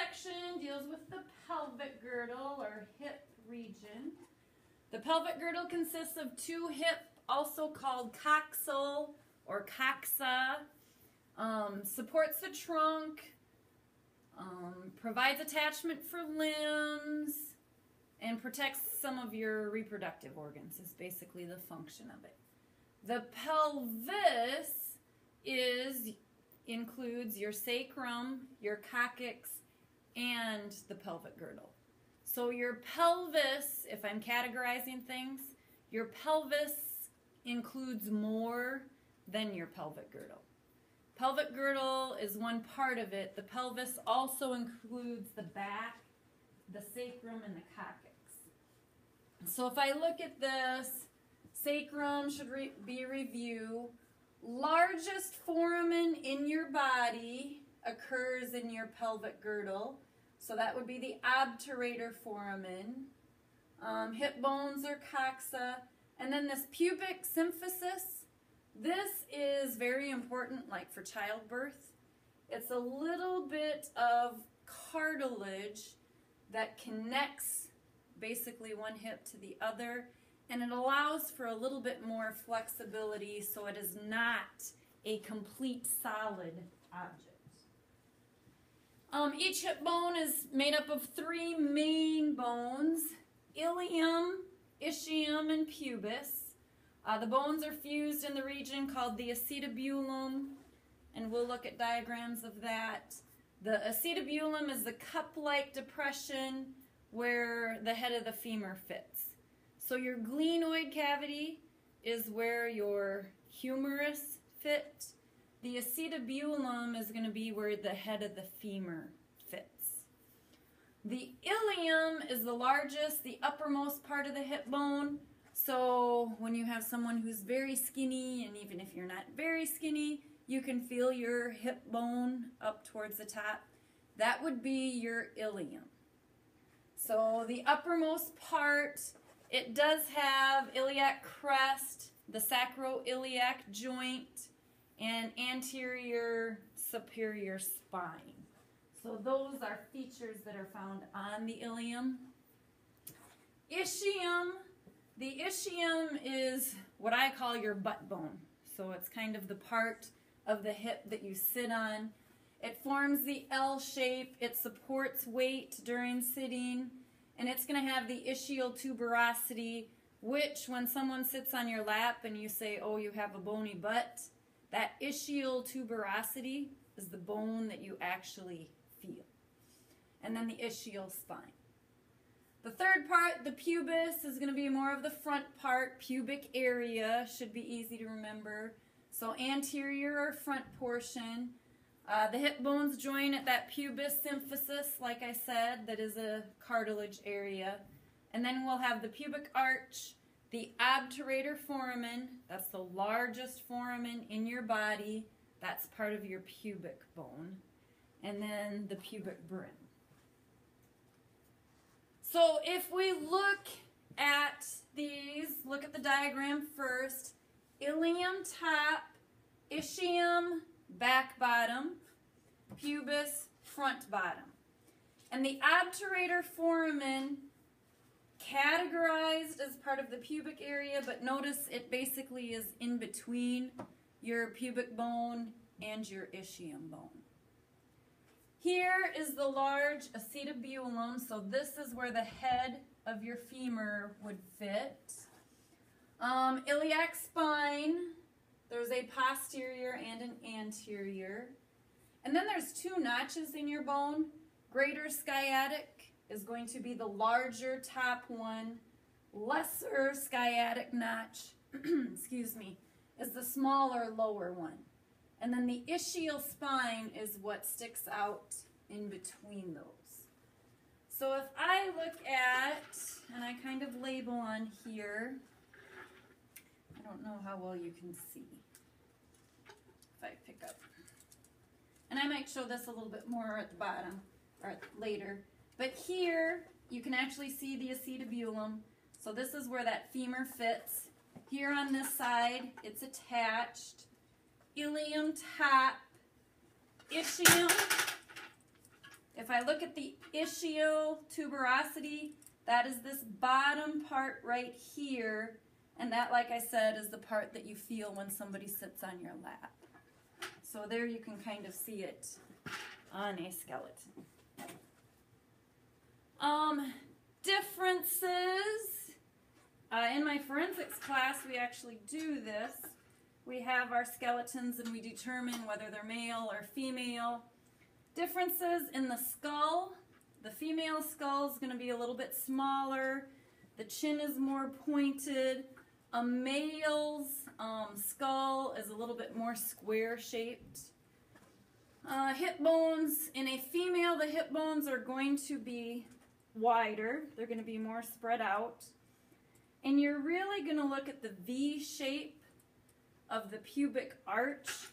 section deals with the pelvic girdle or hip region. The pelvic girdle consists of two hip, also called coxal or coxa, supports the trunk, provides attachment for limbs, and protects some of your reproductive organs is basically the function of it. The pelvis includes your sacrum, your coccyx, and the pelvic girdle. So your pelvis, if I'm categorizing things, your pelvis includes more than your pelvic girdle. Pelvic girdle is one part of it. The pelvis also includes the back, the sacrum, and the coccyx. So if I look at this, sacrum should be review. Largest foramen in your body occurs in your pelvic girdle. So that would be the obturator foramen. Hip bones are coxa. And then this pubic symphysis, this is very important, like for childbirth. It's a little bit of cartilage that connects basically one hip to the other, and it allows for a little bit more flexibility so it is not a complete solid object. Each hip bone is made up of three main bones: ilium, ischium, and pubis. The bones are fused in the region called the acetabulum, and we'll look at diagrams of that. The acetabulum is the cup-like depression where the head of the femur fits. So your glenoid cavity is where your humerus fits. The acetabulum is going to be where the head of the femur fits. The ilium is the largest, the uppermost part of the hip bone. So when you have someone who's very skinny, and even if you're not very skinny, you can feel your hip bone up towards the top. That would be your ilium. So the uppermost part, it does have iliac crest, the sacroiliac joint, and anterior superior spine. So those are features that are found on the ilium. Ischium. The ischium is what I call your butt bone. So it's kind of the part of the hip that you sit on. It forms the L shape. It supports weight during sitting. And it's going to have the ischial tuberosity, which when someone sits on your lap and you say, oh, you have a bony butt, that ischial tuberosity is the bone that you actually feel. And then the ischial spine. The third part, the pubis, is going to be more of the front part. Pubic area should be easy to remember. So anterior or front portion. The hip bones join at that pubis symphysis, like I said, that is a cartilage area. And then we'll have the pubic arch, the obturator foramen, that's the largest foramen in your body. That's part of your pubic bone. And then the pubic brim. So if we look at these, look at the diagram first. Ilium top, ischium back bottom, pubis front bottom. And the obturator foramen categorized as part of the pubic area, but notice it basically is in between your pubic bone and your ischium bone. Here is the large acetabulum, so this is where the head of your femur would fit. Iliac spine, there's a posterior and an anterior. And then there's two notches in your bone. Greater sciatic is going to be the larger top one. Lesser sciatic notch, excuse me, is the smaller lower one. And then the ischial spine is what sticks out in between those. So if I look at, and I kind of label on here, I don't know how well you can see. If I pick up. And I might show this a little bit more at the bottom, or later. But here, you can actually see the acetabulum. So this is where that femur fits. Here on this side, it's attached. Ilium top, ischium. If If I look at the ischial tuberosity, that is this bottom part right here. And that, like I said, is the part that you feel when somebody sits on your lap. So there you can kind of see it on a skeleton. Differences. In my forensics class, we actually do this. We have our skeletons and we determine whether they're male or female. Differences in the skull. The female skull is going to be a little bit smaller. The chin is more pointed. A male's skull is a little bit more square-shaped. Hip bones. In a female, the hip bones are going to be wider. They're going to be more spread out. And you're really going to look at the V shape of the pubic arch.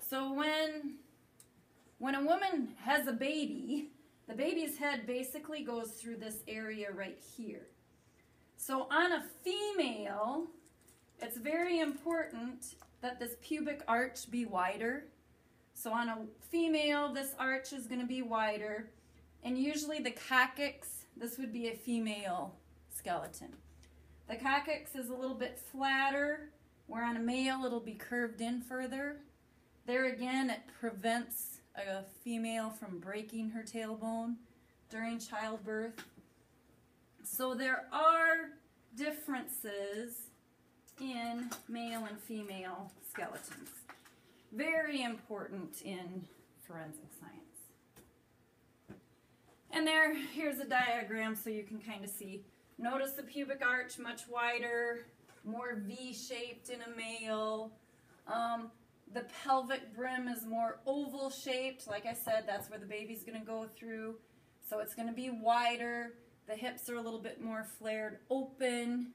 So when a woman has a baby, the baby's head basically goes through this area right here. So on a female, it's very important that this pubic arch be wider. So on a female, this arch is going to be wider. And usually the coccyx, this would be a female skeleton. The coccyx is a little bit flatter, where on a male it'll be curved in further. There again, it prevents a female from breaking her tailbone during childbirth. So there are differences in male and female skeletons. Very important in forensic science. And here's a diagram so you can kind of see. Notice the pubic arch much wider, more V-shaped in a male. The pelvic brim is more oval shaped. Like I said, that's where the baby's going to go through. So it's going to be wider. The hips are a little bit more flared open.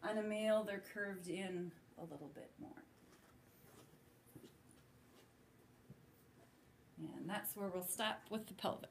On a male, they're curved in a little bit more. And that's where we'll stop with the pelvis.